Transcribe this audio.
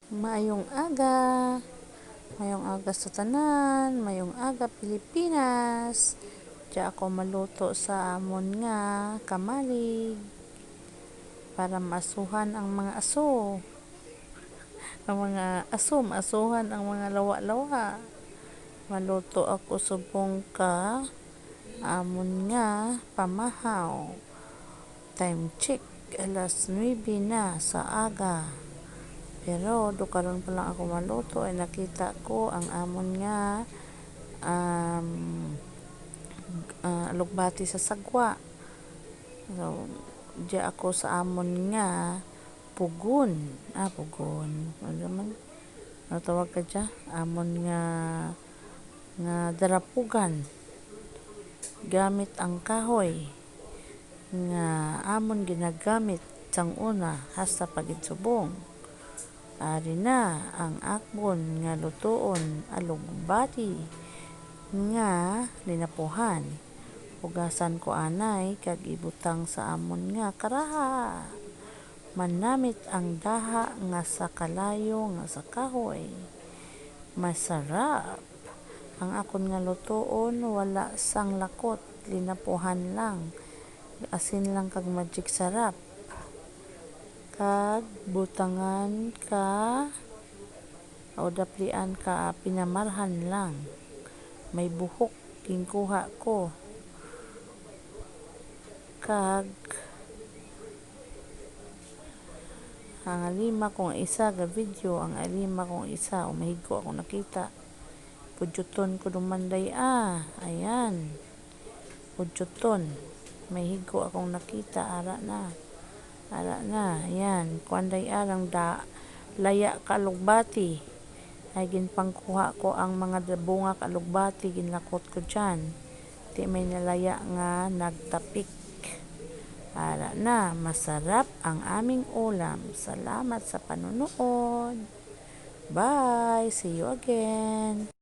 Maayong aga. Mayong aga sa tanan, mayong aga Pilipinas. Di ako maluto sa amon nga kamalig para maasuhan ang mga aso. Ang mga aso, maasuhan ang mga lawa-lawa. Maluto ako subong ka amon nga pamahaw. Time check, alas 9 na sa aga. Pero karon pa lang ako maluto ay nakita ko ang amon nga alugbati sa sagwa. So, di ako sa amon nga pugon. Pugon. Ano naman? Ano tawag ka dyan? Amon nga darapugan. Gamit ang kahoy nga amon ginagamit sang una hasta pagidsubong. Ari na ang akbon nga lutoon alugbati nga linapuhan. Hugasan ko anay kag ibutang sa amon nga karaha. Manamit ang daha nga sa kalayo nga sa kahoy. Masarap. Ang akon nga lutoon wala sang lakot, linapuhan lang. Asin lang kag magic sarap. Kag butangan ka o daplian ka pinamarhan lang. May buhok gingkuha ko. Kag ang alima kong isa ga video, ang alima kong isa o mahigo ako nakita. Pudyoton ko dumanday ayan. Pudyoton. Mahigo akong nakita ara na, ayan, kuanday arang laya kalugbati, ay ginpangkuha ko ang mga bunga kalugbati, ginlakot ko dyan, di may nalaya nga nagtapik. Ara na, masarap ang aming ulam. Salamat sa panunood. Bye, see you again.